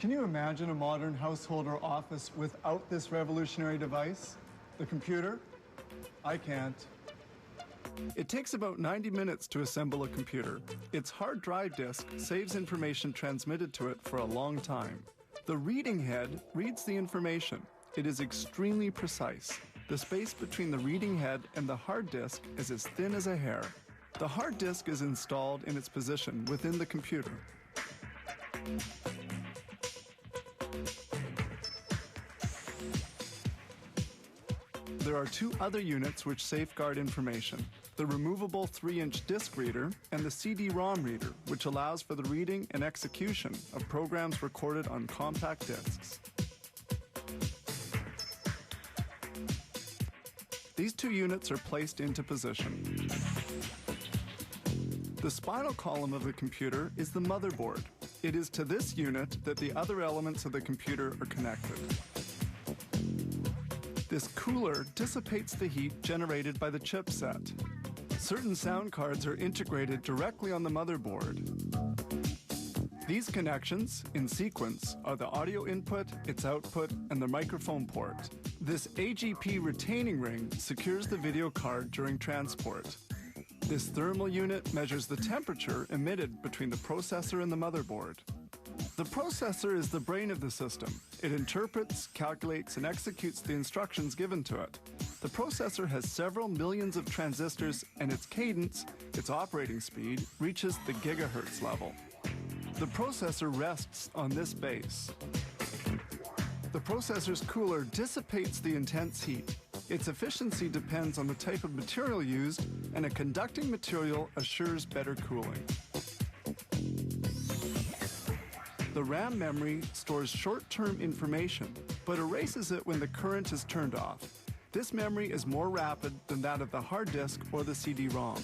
Can you imagine a modern household or office without this revolutionary device? The computer? I can't. It takes about 90 minutes to assemble a computer. Its hard drive disk saves information transmitted to it for a long time. The reading head reads the information. It is extremely precise. The space between the reading head and the hard disk is as thin as a hair. The hard disk is installed in its position within the computer. There are two other units which safeguard information: the removable 3-inch disc reader and the CD-ROM reader, which allows for the reading and execution of programs recorded on compact discs. These two units are placed into position. The spinal column of the computer is the motherboard. It is to this unit that the other elements of the computer are connected. This cooler dissipates the heat generated by the chipset. Certain sound cards are integrated directly on the motherboard. These connections, in sequence, are the audio input, its output, and the microphone port. This AGP retaining ring secures the video card during transport. This thermal unit measures the temperature emitted between the processor and the motherboard. The processor is the brain of the system. It interprets, calculates, and executes the instructions given to it. The processor has several millions of transistors, and its cadence, its operating speed, reaches the gigahertz level. The processor rests on this base. The processor's cooler dissipates the intense heat. Its efficiency depends on the type of material used, and a conducting material assures better cooling. The RAM memory stores short-term information, but erases it when the current is turned off. This memory is more rapid than that of the hard disk or the CD-ROM.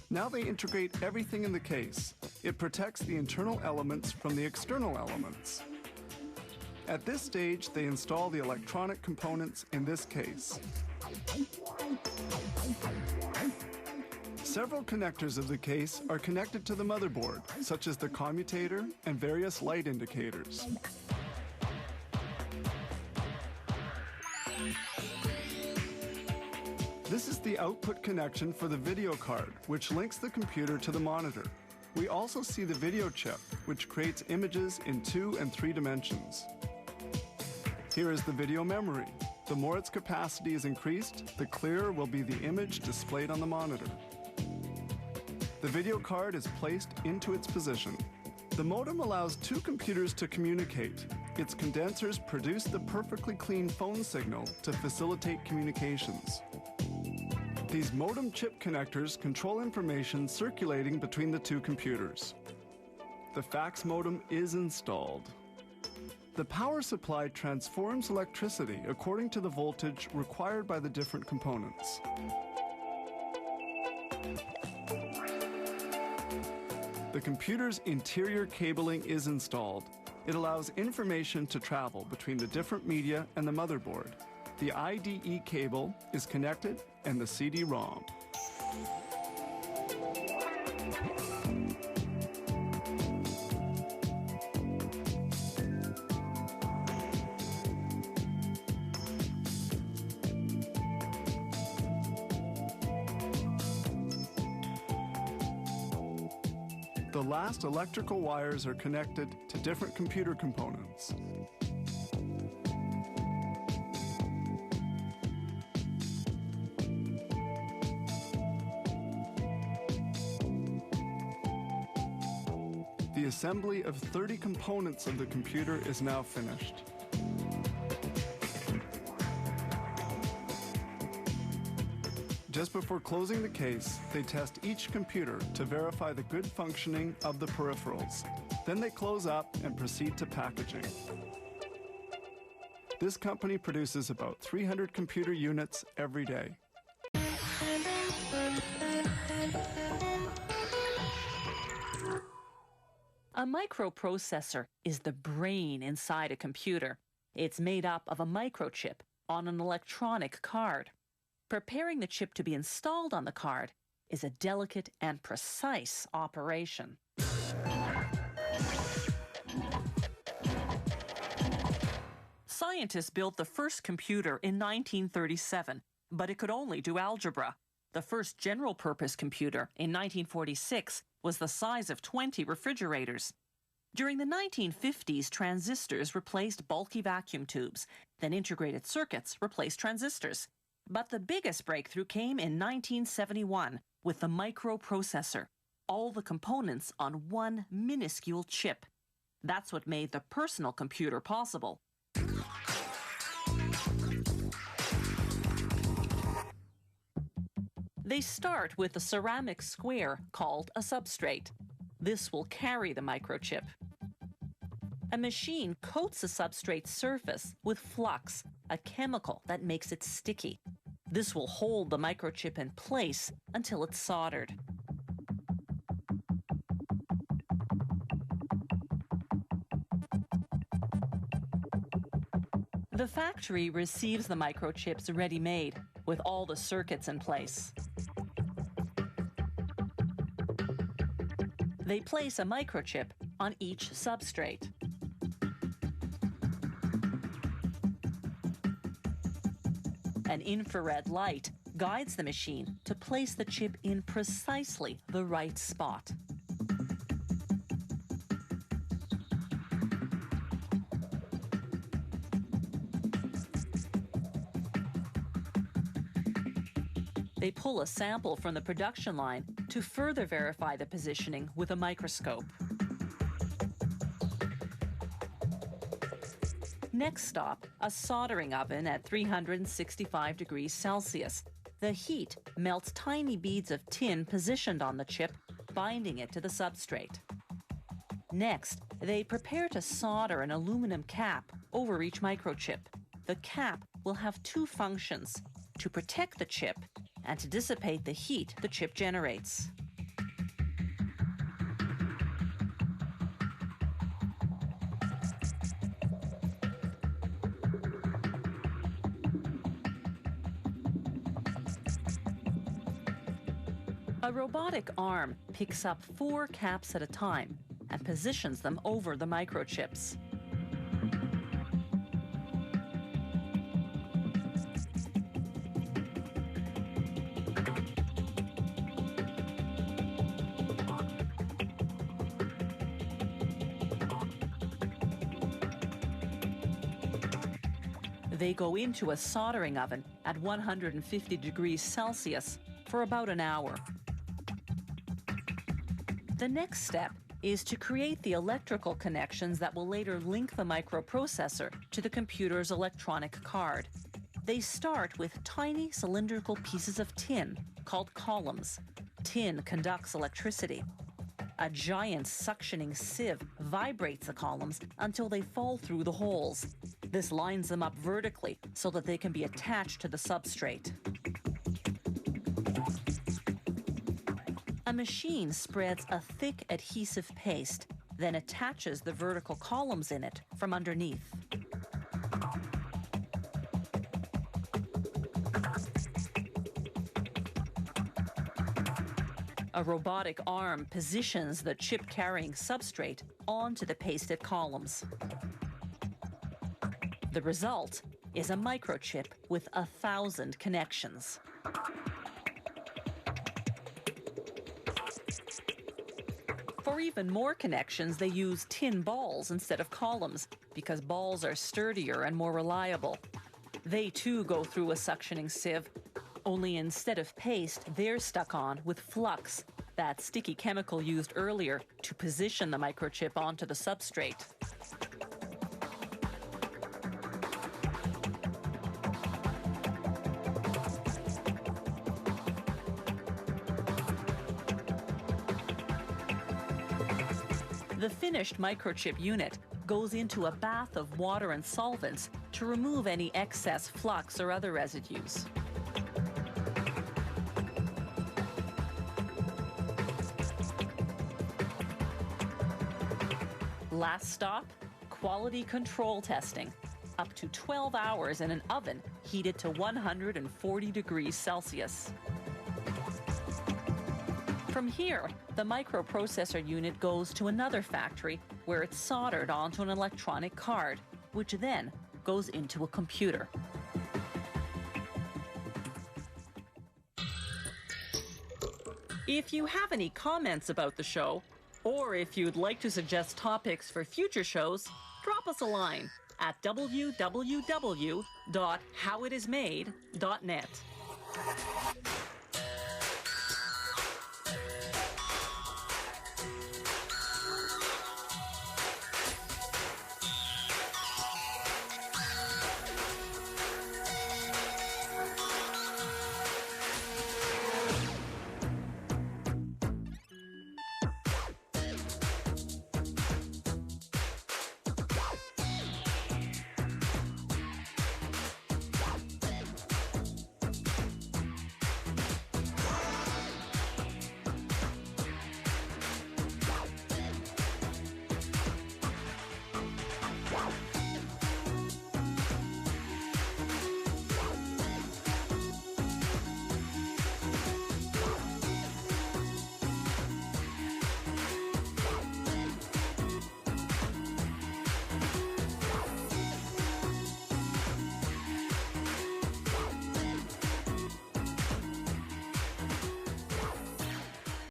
Now they integrate everything in the case. It protects the internal elements from the external elements. At this stage, they install the electronic components in this case. Several connectors of the case are connected to the motherboard, such as the commutator and various light indicators. This is the output connection for the video card, which links the computer to the monitor. We also see the video chip, which creates images in 2 and 3 dimensions. Here is the video memory. The more its capacity is increased, the clearer will be the image displayed on the monitor. The video card is placed into its position. The modem allows two computers to communicate. Its condensers produce the perfectly clean phone signal to facilitate communications. These modem chip connectors control information circulating between the two computers. The fax modem is installed. The power supply transforms electricity according to the voltage required by the different components. The computer's interior cabling is installed. It allows information to travel between the different media and the motherboard. The IDE cable is connected and the CD-ROM. The last electrical wires are connected to different computer components. The assembly of 30 components of the computer is now finished. Just before closing the case, they test each computer to verify the good functioning of the peripherals. Then they close up and proceed to packaging. This company produces about 300 computer units every day. A microprocessor is the brain inside a computer. It's made up of a microchip on an electronic card. Preparing the chip to be installed on the card is a delicate and precise operation. Scientists built the first computer in 1937, but it could only do algebra. The first general-purpose computer in 1946 was the size of 20 refrigerators. During the 1950s, transistors replaced bulky vacuum tubes. Then integrated circuits replaced transistors. But the biggest breakthrough came in 1971 with the microprocessor. All the components on one minuscule chip. That's what made the personal computer possible. They start with a ceramic square called a substrate. This will carry the microchip. A machine coats the substrate surface with flux, a chemical that makes it sticky. This will hold the microchip in place until it's soldered. The factory receives the microchips ready-made, with all the circuits in place. They place a microchip on each substrate. An infrared light guides the machine to place the chip in precisely the right spot. They pull a sample from the production line to further verify the positioning with a microscope. Next stop, a soldering oven at 365 degrees Celsius. The heat melts tiny beads of tin positioned on the chip, binding it to the substrate. Next, they prepare to solder an aluminum cap over each microchip. The cap will have two functions: to protect the chip and to dissipate the heat the chip generates. A robotic arm picks up 4 caps at a time and positions them over the microchips. They go into a soldering oven at 150 degrees Celsius for about an hour. The next step is to create the electrical connections that will later link the microprocessor to the computer's electronic card. They start with tiny cylindrical pieces of tin called columns. Tin conducts electricity. A giant suctioning sieve vibrates the columns until they fall through the holes. This lines them up vertically so that they can be attached to the substrate. A machine spreads a thick adhesive paste, then attaches the vertical columns in it from underneath. A robotic arm positions the chip-carrying substrate onto the pasted columns. The result is a microchip with 1,000 connections. For even more connections, they use tin balls instead of columns because balls are sturdier and more reliable. They too go through a suctioning sieve, only instead of paste, they're stuck on with flux, that sticky chemical used earlier to position the microchip onto the substrate. The finished microchip unit goes into a bath of water and solvents to remove any excess flux or other residues. Last stop, quality control testing. Up to 12 hours in an oven heated to 140 degrees Celsius. From here, the microprocessor unit goes to another factory where it's soldered onto an electronic card, which then goes into a computer. If you have any comments about the show, or if you'd like to suggest topics for future shows, drop us a line at www.howitismade.net.